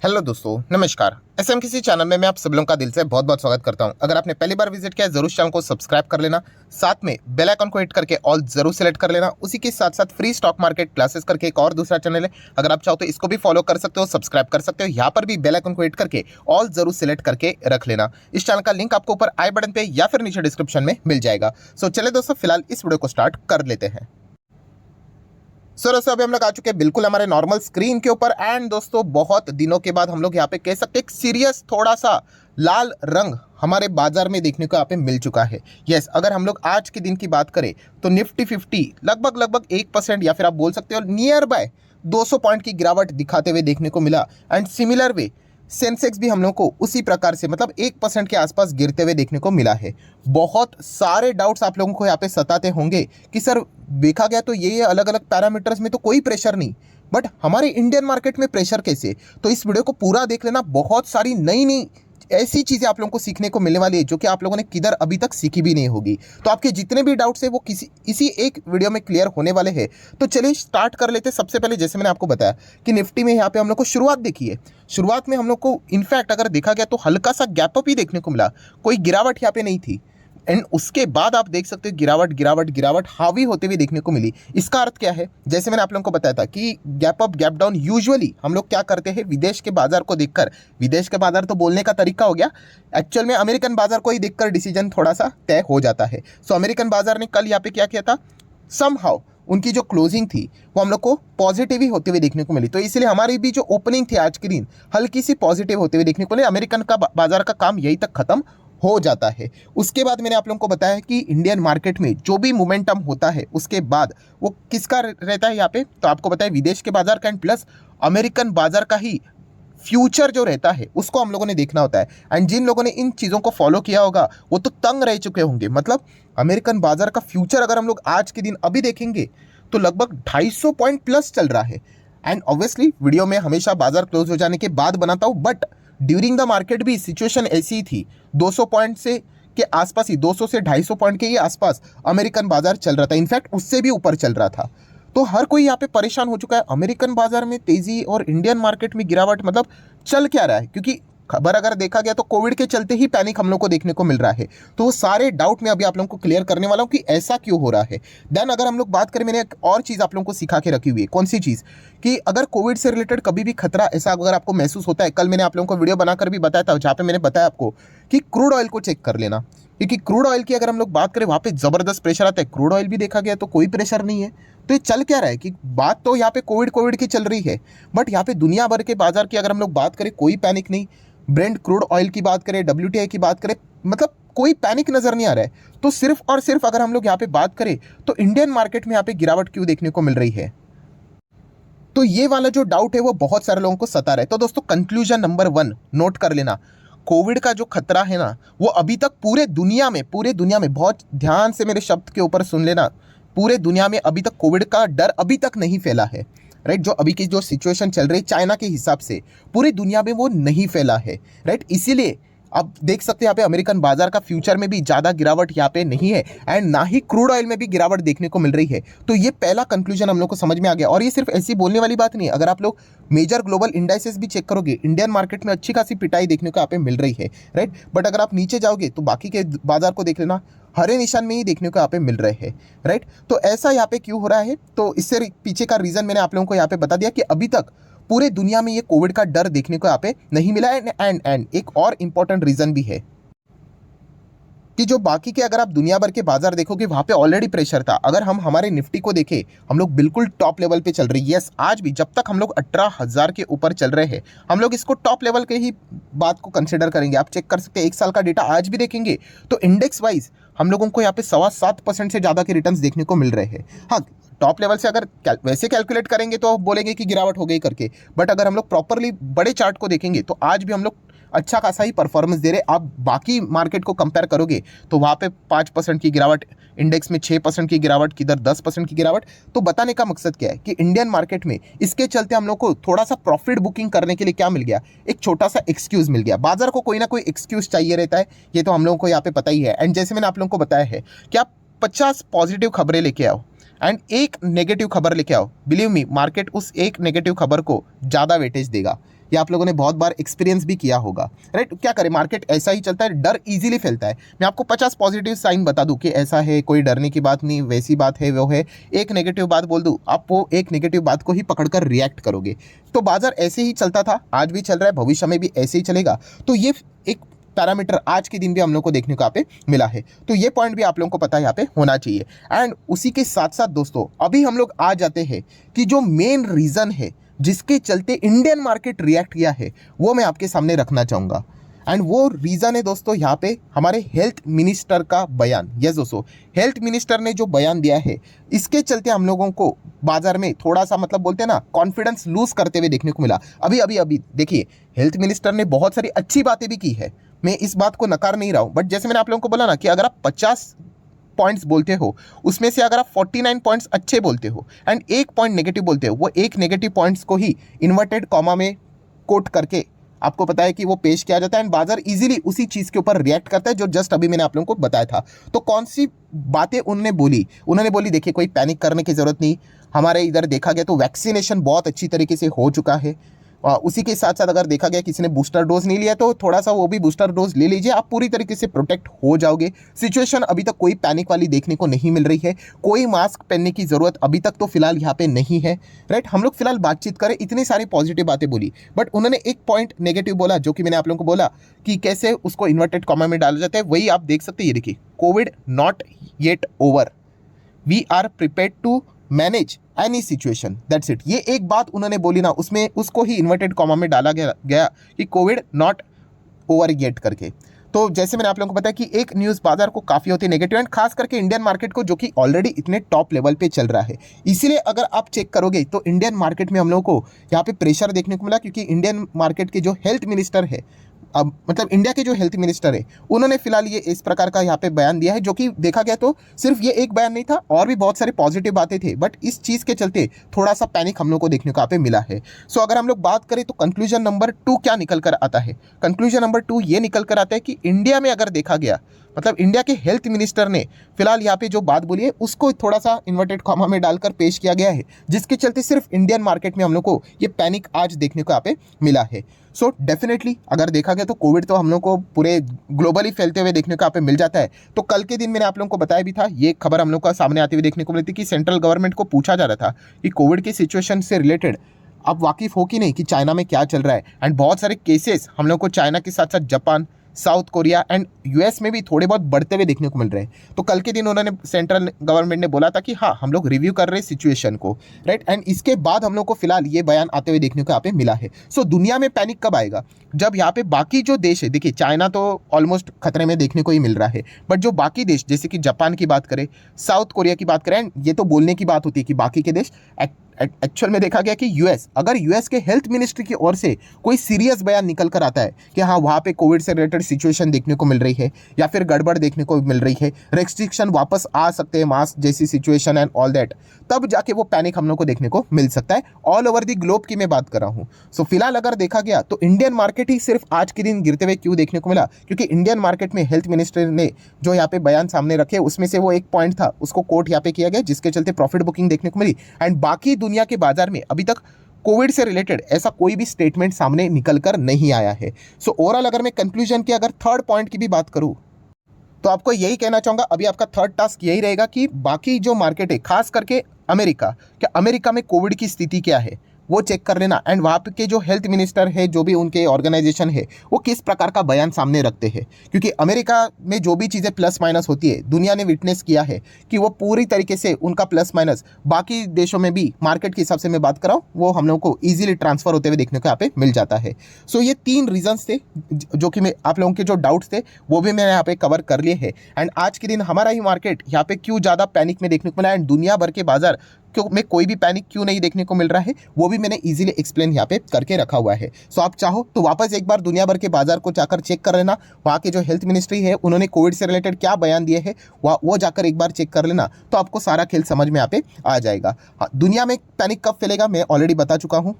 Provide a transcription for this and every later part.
Hello दोस्तों, नमस्कार। SM किसी चैनल में मैं आप सब लोगों का दिल से बहुत बहुत स्वागत करता हूं। अगर आपने पहली बार विजिट किया है जरूर चैनल को सब्सक्राइब कर लेना, साथ में बेल आइकन को हिट करके ऑल जरूर सेलेक्ट कर लेना। उसी के साथ साथ फ्री स्टॉक मार्केट क्लासेस करके एक और दूसरा चैनल है, अगर आप चाहो तो इसको भी फॉलो कर सकते हो, सब्सक्राइब कर सकते हो। यहाँ पर भी बेल आइकन को हिट करके ऑल जरूर सेलेक्ट करके रख लेना। इस चैनल का लिंक आपको ऊपर आई बटन पे या फिर नीचे डिस्क्रिप्शन में मिल जाएगा। सो चले दोस्तों, फिलहाल इस वीडियो को स्टार्ट कर लेते हैं। सो दोस्तों, अभी हम लोग आ चुके हैं बिल्कुल हमारे नॉर्मल स्क्रीन के ऊपर। एंड दोस्तों, बहुत दिनों के बाद हम लोग यहाँ पे कह सकते हैं एक सीरियस थोड़ा सा लाल रंग हमारे बाजार में देखने को यहाँ पे मिल चुका है। यस, अगर हम लोग आज के दिन की बात करें तो निफ्टी 50 लगभग 1% या फिर आप बोल सकते हो नियर बाय 200 पॉइंट की गिरावट दिखाते हुए देखने को मिला। एंड सिमिलर वे सेंसेक्स भी हम लोग को उसी प्रकार से मतलब 1% के आसपास गिरते हुए देखने को मिला है। बहुत सारे डाउट्स आप लोगों को यहाँ पे सताते होंगे कि सर देखा गया तो ये अलग अलग पैरामीटर्स में तो कोई प्रेशर नहीं, बट हमारे इंडियन मार्केट में प्रेशर कैसे। तो इस वीडियो को पूरा देख लेना, बहुत सारी नई नई ऐसी चीज़ें आप लोगों को सीखने को मिलने वाली है जो कि आप लोगों ने किधर अभी तक सीखी भी नहीं होगी। तो आपके जितने भी डाउट्स है वो इसी एक वीडियो में क्लियर होने वाले हैं। तो चलिए स्टार्ट कर लेते हैं। सबसे पहले जैसे मैंने आपको बताया कि निफ्टी में यहाँ पे हम लोग को शुरुआत देखी है। शुरुआत में हम लोग को इनफैक्ट अगर देखा गया तो हल्का सा गैप अप ही देखने को मिला, कोई गिरावट यहाँ पे नहीं थी। एंड उसके बाद आप देख सकते हो गिरावट गिरावट गिरावट हावी होते हुए देखने को मिली। इसका अर्थ क्या है, जैसे मैंने आप लोगों को बताया था कि gap up gap down usually हम लोग क्या करते हैं, विदेश के बाजार को देखकर, विदेश के बाजार तो बोलने का तरीका हो गया, एक्चुअल में अमेरिकन बाजार को ही देखकर डिसीजन थोड़ा सा तय हो जाता है। सो अमेरिकन बाजार ने कल यहाँ पे क्या किया था, समहाउ उनकी जो क्लोजिंग थी वो हम लोग को पॉजिटिव ही होते हुए देखने को मिली। तो इसलिए हमारी भी जो ओपनिंग थी आज के दिन हल्की सी पॉजिटिव होते हुए देखने को मिली। अमेरिकन का बाजार का काम यही तक खत्म हो जाता है। उसके बाद मैंने आप लोगों को बताया कि इंडियन मार्केट में जो भी मोमेंटम होता है उसके बाद वो किसका रहता है यहाँ पे, तो आपको बताया विदेश के बाजार का एंड प्लस अमेरिकन बाजार का ही फ्यूचर जो रहता है उसको हम लोगों ने देखना होता है। एंड जिन लोगों ने इन चीज़ों को फॉलो किया होगा वो तो तंग रह चुके होंगे। मतलब अमेरिकन बाजार का फ्यूचर अगर हम लोग आज के दिन अभी देखेंगे तो लगभग 250 पॉइंट प्लस चल रहा है। एंड ऑब्वियसली वीडियो में हमेशा बाजार क्लोज हो जाने के बाद बनाता हूँ, बट ड्यूरिंग द मार्केट भी सिचुएशन ऐसी ही थी। 200 पॉइंट से के आसपास ही, 200 से 250 पॉइंट के ही आसपास अमेरिकन बाजार चल रहा था, इनफैक्ट उससे भी ऊपर चल रहा था। तो हर कोई यहाँ पे परेशान हो चुका है। अमेरिकन बाजार में तेजी और इंडियन मार्केट में गिरावट, मतलब चल क्या रहा है, क्योंकि खबर अगर देखा गया तो कोविड के चलते ही पैनिक हम लोग को देखने को मिल रहा है। तो वो सारे डाउट मैं अभी आप लोगों को क्लियर करने वाला हूँ कि ऐसा क्यों हो रहा है। देन अगर हम लोग बात करें, मैंने एक और चीज़ आप लोगों को सिखा के रखी हुई है। कौन सी चीज़, कि अगर कोविड से रिलेटेड कभी भी खतरा ऐसा अगर आपको महसूस होता है, कल मैंने आप लोगों को वीडियो बनाकर भी बताया था जहाँ पे मैंने बताया आपको कि क्रूड ऑयल को चेक कर लेना, क्योंकि क्रूड ऑयल की अगर हम लोग बात करें वहाँ पे ज़बरदस्त प्रेशर आता है। क्रूड ऑयल भी देखा गया तो कोई प्रेशर नहीं है। तो ये चल क्या रहा है कि बात तो यहाँ पे कोविड की चल रही है, बट यहाँ पे दुनिया भर के बाजार की अगर हम लोग बात करें कोई पैनिक नहीं। ब्रेंट क्रूड ऑयल की बात करें, WTI की बात करें, मतलब कोई पैनिक नजर नहीं आ रहा है। तो सिर्फ और सिर्फ अगर हम लोग यहाँ पे बात करें तो इंडियन मार्केट में यहाँ पे गिरावट क्यों देखने को मिल रही है, तो ये वाला जो डाउट है वो बहुत सारे लोगों को सता रहा है। तो दोस्तों, कंक्लूजन नंबर 1 नोट कर लेना, कोविड का जो खतरा है ना वो अभी तक पूरे दुनिया में बहुत ध्यान से मेरे शब्द के ऊपर सुन लेना, पूरे दुनिया में अभी तक कोविड का डर अभी तक नहीं फैला है। राइट, जो अभी की जो सिचुएशन चल रही है चाइना के हिसाब से पूरी दुनिया में वो नहीं फैला है। राइट, इसीलिए आप देख सकते हैं यहाँ पे अमेरिकन बाजार का फ्यूचर में भी ज़्यादा गिरावट यहाँ पे नहीं है, एंड ना ही क्रूड ऑयल में भी गिरावट देखने को मिल रही है। तो ये पहला कंक्लूजन हम लोग को समझ में आ गया। और ये सिर्फ ऐसी बोलने वाली बात नहीं है, अगर आप लोग मेजर ग्लोबल इंडाइसेस भी चेक करोगे, इंडियन मार्केट में अच्छी खासी पिटाई देखने को यहाँ पे मिल रही है। राइट, बट अगर आप नीचे जाओगे तो बाकी के बाजार को देख लेना, हरे निशान में ही देखने को यहाँ पे मिल रहे हैं। राइट, तो ऐसा यहाँ पे क्यों हो रहा है, तो इससे पीछे का रीज़न मैंने आप लोगों को यहाँ पे बता दिया कि अभी तक पूरे दुनिया में ये कोविड का डर देखने को यहाँ पे नहीं मिला है। एंड एक और इम्पॉर्टेंट रीज़न भी है कि जो बाकी के अगर आप दुनिया भर के बाजार देखोगे वहाँ पे ऑलरेडी प्रेशर था। अगर हम हमारे निफ्टी को देखें, हम लोग बिल्कुल टॉप लेवल पे चल रही है। यस, आज भी जब तक हम लोग 18,000 के ऊपर चल रहे हैं हम लोग इसको टॉप लेवल के ही बात को कंसिडर करेंगे। आप चेक कर सकते हैं, एक साल का डेटा आज भी देखेंगे तो इंडेक्स वाइज हम लोगों को यहाँ पे 7.25% से ज़्यादा के रिटर्न्स देखने को मिल रहे हैं। हाँ, टॉप लेवल से अगर वैसे कैलकुलेट करेंगे तो बोलेंगे कि गिरावट हो गई करके, बट अगर हम लोग प्रॉपरली बड़े चार्ट को देखेंगे तो आज भी हम लोग अच्छा खासा ही परफॉर्मेंस दे रहे। आप बाकी मार्केट को कंपेयर करोगे तो वहाँ पे 5% की गिरावट, इंडेक्स में 6% की गिरावट, किधर 10% की गिरावट। तो बताने का मकसद क्या है कि इंडियन मार्केट में इसके चलते हम लोग को थोड़ा सा प्रॉफिट बुकिंग करने के लिए क्या मिल गया, एक छोटा सा एक्सक्यूज़ मिल गया। बाजार को कोई ना कोई एक्सक्यूज़ चाहिए रहता है, ये तो हम लोगों को यहाँ पे पता ही है। एंड जैसे मैंने आप लोगों को बताया है कि आप 50 पॉजिटिव खबरें लेके आओ एंड एक नेगेटिव खबर लेके आओ, बिलीव मी मार्केट उस एक नेगेटिव खबर को ज़्यादा वेटेज देगा। ये आप लोगों ने बहुत बार एक्सपीरियंस भी किया होगा, राइट। क्या करें, मार्केट ऐसा ही चलता है, डर इजीली फैलता है। मैं आपको 50 पॉजिटिव साइन बता दूं कि ऐसा है, कोई डरने की बात नहीं, वैसी बात है, वो है, एक नेगेटिव बात बोल दूं, आप वो एक नेगेटिव बात को ही पकड़कर रिएक्ट करोगे। तो बाजार ऐसे ही चलता था, आज भी चल रहा है, भविष्य में भी ऐसे ही चलेगा। तो ये एक पैरामीटर आज के दिन भी हम लोग को देखने को यहाँ पे मिला है। तो ये पॉइंट भी आप लोगों को पता है यहाँ पे होना चाहिए। एंड उसी के साथ साथ दोस्तों अभी हम लोग आ जाते हैं कि जो मेन रीजन है जिसके चलते इंडियन मार्केट रिएक्ट किया है, वो मैं आपके सामने रखना चाहूंगा। एंड वो रीजन है दोस्तों यहाँ पे हमारे हेल्थ मिनिस्टर का बयान। यस दोस्तों, हेल्थ मिनिस्टर ने जो बयान दिया है, इसके चलते हम लोगों को बाजार में थोड़ा सा मतलब बोलते हैं ना, कॉन्फिडेंस लूज करते हुए देखने को मिला। अभी देखिए, हेल्थ मिनिस्टर ने बहुत सारी अच्छी बातें भी की है, मैं इस बात को नकार नहीं रहा हूं, बट जैसे मैंने आप लोगों को बोला ना कि अगर आप 50 पॉइंट्स बोलते हो, उसमें से अगर आप 49 पॉइंट्स अच्छे बोलते हो एंड एक पॉइंट नेगेटिव बोलते हो, वो एक नेगेटिव पॉइंट्स को ही इन्वर्टेड कॉमा में कोट करके आपको पता है कि वो पेश किया जाता है एंड बाजार इजीली उसी चीज़ के ऊपर रिएक्ट करता है जो जस्ट अभी मैंने आप लोगों को बताया था। तो कौन सी बातें उन्होंने बोली, देखिए कोई पैनिक करने की ज़रूरत नहीं। हमारे इधर देखा गया तो वैक्सीनेशन बहुत अच्छी तरीके से हो चुका है। उसी के साथ साथ अगर देखा गया किसी ने बूस्टर डोज नहीं लिया तो थोड़ा सा वो भी बूस्टर डोज ले लीजिए, आप पूरी तरीके से प्रोटेक्ट हो जाओगे। सिचुएशन अभी तक कोई पैनिक वाली देखने को नहीं मिल रही है, कोई मास्क पहनने की ज़रूरत अभी तक तो फिलहाल यहाँ पे नहीं है, राइट। हम लोग फिलहाल बातचीत करें, इतनी सारी पॉजिटिव बातें बोली, बट उन्होंने एक पॉइंट नेगेटिव बोला जो कि मैंने आप लोगों को बोला कि कैसे उसको इन्वर्टेड कॉमा में डाला जाता है। वही आप देख सकते हैं, ये देखिए, Covid not yet over, we are prepared to manage any situation, that's it. ये एक बात उन्होंने बोली ना, उसमें उसको ही इन्वर्टेड कॉमा में डाला गया कि कोविड नॉट ओवर येट करके। तो जैसे मैंने आप लोगों को बताया कि एक न्यूज़ बाजार को काफ़ी होती है नेगेटिव, एंड खास करके इंडियन मार्केट को जो कि ऑलरेडी इतने टॉप लेवल पे चल रहा है। इसीलिए अगर आप चेक करोगे तो इंडियन मार्केट में हम लोगों को यहाँ पे प्रेशर देखने को मिला, क्योंकि इंडियन मार्केट के जो हेल्थ मिनिस्टर है, अब मतलब इंडिया के जो हेल्थ मिनिस्टर है, उन्होंने फिलहाल ये इस प्रकार का यहाँ पे बयान दिया है, जो कि देखा गया तो सिर्फ ये एक बयान नहीं था, और भी बहुत सारी पॉजिटिव बातें थे, बट इस चीज़ के चलते थोड़ा सा पैनिक हम लोग को देखने को यहाँ पे मिला है। सो अगर हम लोग बात करें तो कंक्लूजन नंबर 2 क्या निकल कर आता है? कंक्लूजन नंबर 2 ये निकल कर आता है कि इंडिया में अगर देखा गया, मतलब इंडिया के हेल्थ मिनिस्टर ने फिलहाल यहाँ पे जो बात बोली है उसको थोड़ा सा इन्वर्टेड कॉमा में डालकर पेश किया गया है, जिसके चलते सिर्फ इंडियन मार्केट में हम लोग को ये पैनिक आज देखने को यहाँ पे मिला है। सो डेफिनेटली अगर देखा गया तो कोविड तो हम लोग को पूरे ग्लोबली फैलते हुए देखने को यहाँ पे मिल जाता है। तो कल के दिन मैंने आप लोगों को बताया भी था, ये खबर हम लोग का सामने आते हुए देखने को मिली थी कि सेंट्रल गवर्नमेंट को पूछा जा रहा था कि कोविड की सिचुएशन से रिलेटेड आप वाकिफ हो कि नहीं, कि चाइना में क्या चल रहा है। एंड बहुत सारे केसेस हम लोग को चाइना के साथ साथ Japan, south Korea and US में भी थोड़े बहुत बढ़ते हुए देखने को मिल रहे हैं। तो कल के दिन उन्होंने सेंट्रल गवर्नमेंट ने बोला था कि हाँ, हम लोग रिव्यू कर रहे हैं सिचुएशन को, राइट। एंड इसके बाद हम लोग को फिलहाल ये बयान आते हुए देखने को यहाँ पे मिला है। सो दुनिया में पैनिक कब आएगा? जब यहाँ पे बाकी जो देश है, देखिए चाइना तो ऑलमोस्ट खतरे में देखने को ही मिल रहा है, बट जो बाकी देश जैसे कि जापान की बात करें, साउथ कोरिया की बात करें, ये तो बोलने की बात होती है कि बाकी के देश, एक्चुअल में देखा गया कि यूएस, अगर यूएस के हेल्थ मिनिस्ट्री की ओर से कोई सीरियस बयान निकल कर आता है कि हाँ वहाँ पे कोविड से रिलेटेड सिचुएशन देखने को मिल रही है या फिर गड़बड़ देखने को मिल रही है, रेस्ट्रिक्शन वापस आ सकते हैं, मास्क जैसी सिचुएशन एंड ऑल दैट, तब जाके वो पैनिक हम लोग को देखने को मिल सकता है। ऑल ओवर दी ग्लोब की मैं बात कर रहा हूँ। सो फिलहाल अगर देखा गया तो इंडियन मार्केट ही सिर्फ आज के दिन गिरते हुए क्यों देखने को मिला? क्योंकि इंडियन मार्केट में हेल्थ मिनिस्टर ने जो यहाँ पे बयान सामने रखे, उसमें से वो एक पॉइंट था, उसको कोट यहाँ पे किया गया, जिसके चलते प्रॉफिट बुकिंग देखने को मिली। एंड बाकी दुनिया के बाजार में अभी तक कोविड से रिलेटेड ऐसा कोई भी स्टेटमेंट सामने निकल कर नहीं आया है। सो ओवरऑल अगर मैं कंक्लूजन की अगर थर्ड पॉइंट की भी बात करूं तो आपको यही कहना चाहूंगा, अभी आपका थर्ड टास्क यही रहेगा कि बाकी जो मार्केट है, खास करके अमेरिका, क्या अमेरिका में कोविड की स्थिति क्या है वो चेक कर लेना। एंड वहाँ के जो हेल्थ मिनिस्टर है, जो भी उनके ऑर्गेनाइजेशन है, वो किस प्रकार का बयान सामने रखते हैं। क्योंकि अमेरिका में जो भी चीज़ें प्लस माइनस होती है, दुनिया ने विटनेस किया है कि वो पूरी तरीके से उनका प्लस माइनस बाकी देशों में भी मार्केट के हिसाब से मैं बात कर रहा हूँ, वो हम लोग को ईजिली ट्रांसफर होते हुए देखने को यहाँ पे मिल जाता है। सो ये 3 रीजन्स थे जो कि मैं आप लोगों के जो डाउट्स थे वो भी मैंने यहाँ पे कवर कर लिए हैं। एंड आज के दिन हमारा ही मार्केट यहाँ पे क्यों ज़्यादा पैनिक में देखने को मिला, एंड दुनिया भर के बाजार क्यों में कोई भी पैनिक क्यों नहीं देखने को मिल रहा है, वो भी मैंने इजीली एक्सप्लेन यहाँ पे करके रखा हुआ है। सो आप चाहो तो वापस एक बार दुनिया भर के बाजार को जाकर चेक कर लेना, वहाँ के जो हेल्थ मिनिस्ट्री है उन्होंने कोविड से रिलेटेड क्या बयान दिए हैं वो जाकर एक बार चेक कर लेना, तो आपको सारा खेल समझ में यहाँ पे आ जाएगा। हाँ, दुनिया में पैनिक कब फैलेगा मैं ऑलरेडी बता चुका हूँ।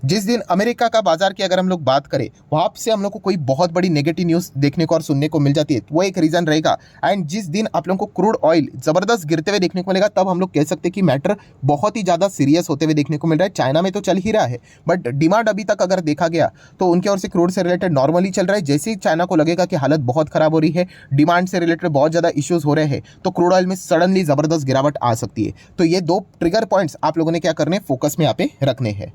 जिस दिन अमेरिका का बाजार की अगर हम लोग बात करें वहां से हम लोग को कोई बहुत बड़ी नेगेटिव न्यूज़ देखने को और सुनने को मिल जाती है, वो एक रीज़न रहेगा। एंड जिस दिन आप लोगों को क्रूड ऑयल ज़बरदस्त गिरते हुए देखने को मिलेगा, तब हम लोग कह सकते हैं कि मैटर बहुत ही ज़्यादा सीरियस होते हुए देखने को मिल रहा है। चाइना में तो चल ही रहा है, बट डिमांड अभी तक अगर देखा गया तो उनकी ओर से क्रूड से रिलेटेड नॉर्मली चल रहा है। जैसे ही चाइना को लगेगा कि हालत बहुत खराब हो रही है, डिमांड से रिलेटेड बहुत ज़्यादा इश्यूज हो रहे हैं, तो क्रूड ऑयल में सडनली ज़बरदस्त गिरावट आ सकती है। तो ये दो ट्रिगर पॉइंट्स आप लोगों ने क्या करने, फोकस में यहाँ पे रखने हैं।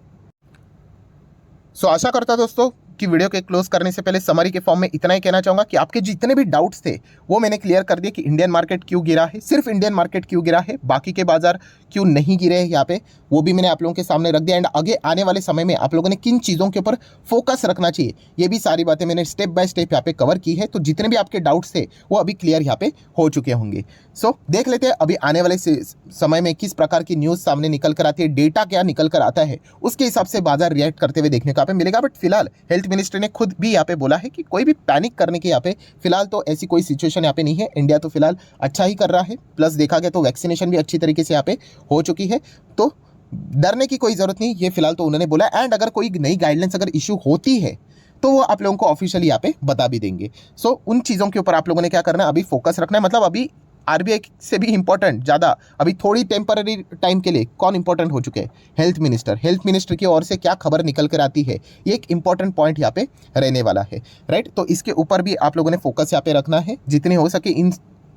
सो आशा करता दोस्तों कि वीडियो के क्लोज करने से पहले समरी के फॉर्म में इतना ही कहना चाहूंगा कि आपके जितने भी डाउट्स थे वो मैंने क्लियर कर दिया कि इंडियन मार्केट क्यों गिरा है, सिर्फ इंडियन मार्केट क्यों गिरा है, बाकी के बाजार क्यों नहीं गिरे हैं यहाँ पे, वो भी मैंने आप लोगों के सामने रख दिया। एंड आगे आने वाले समय में आप लोगों ने किन चीज़ों के ऊपर फोकस रखना चाहिए, ये भी सारी बातें मैंने स्टेप बाय स्टेप यहाँ पे कवर की है। तो जितने भी आपके डाउट्स थे वो अभी क्लियर यहाँ पे हो चुके होंगे। सो देख लेते हैं अभी आने वाले समय में किस प्रकार की न्यूज़ सामने निकल कर आती है, डेटा क्या निकल कर आता है, उसके हिसाब से बाजार रिएक्ट करते हुए देखने को यहाँ पे मिलेगा। बट फिलहाल हेल्थ मिनिस्टर ने खुद भी यहाँ पे बोला है कि कोई भी पैनिक करने की यहाँ पे फिलहाल तो ऐसी कोई सिचुएशन यहाँ पे नहीं है। इंडिया तो फिलहाल अच्छा ही कर रहा है, प्लस देखा गया तो वैक्सीनेशन भी अच्छी तरीके से यहाँ पे हो चुकी है, तो डरने की कोई जरूरत नहीं, ये फिलहाल तो उन्होंने बोला। एंड अगर कोई नई गाइडलाइंस अगर इशू होती है तो वो आप लोगों को ऑफिशियली यहाँ पे बता भी देंगे। सो उन चीज़ों के ऊपर आप लोगों ने क्या करना है, अभी फोकस रखना है। मतलब अभी आरबीआई से भी इंपॉर्टेंट ज़्यादा अभी थोड़ी टेम्पररी टाइम के लिए कौन इंपॉर्टेंट हो चुके हैं, हेल्थ मिनिस्टर। हेल्थ मिनिस्टर की ओर से क्या खबर निकल कर आती है, ये एक इंपॉर्टेंट पॉइंट यहाँ पे रहने वाला है, राइट। तो इसके ऊपर भी आप लोगों ने फोकस यहाँ पे रखना है, जितने हो सके इन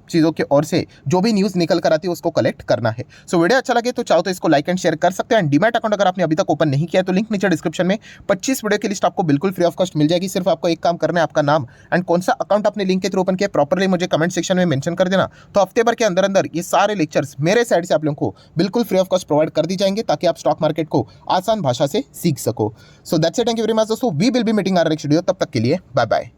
चीज़ों की ओर से जो भी न्यूज़ निकल कर आती है उसको कलेक्ट करना है। सो वीडियो अच्छा लगे तो चाहो तो इसको लाइक एंड शेयर कर सकते हैं। एंड डीमैट अकाउंट अगर आपने अभी तक ओपन नहीं किया तो लिंक नीचे डिस्क्रिप्शन में 25 वीडियो की लिस्ट आपको बिल्कुल फ्री ऑफ कॉस्ट मिल जाएगी। सिर्फ आपको एक काम करना है, आपका नाम एंड कौन सा अकाउंट आपने लिंक के थ्रू ओपन किया प्रॉपरली मुझे कमेंट सेक्शन में मेंशन कर देना। तो हफ्ते भर के अंदर अंदर ये सारे लेक्चर्स मेरे साइड से आप लोगों को बिल्कुल फ्री ऑफ कॉस्ट प्रोवाइड कर दी जाएंगे, ताकि आप स्टॉक मार्केट को आसान भाषा से सीख सको। So that's it, thank you very much दोस्तों, we will be meeting our next video. तब तक के लिए बाय बाय।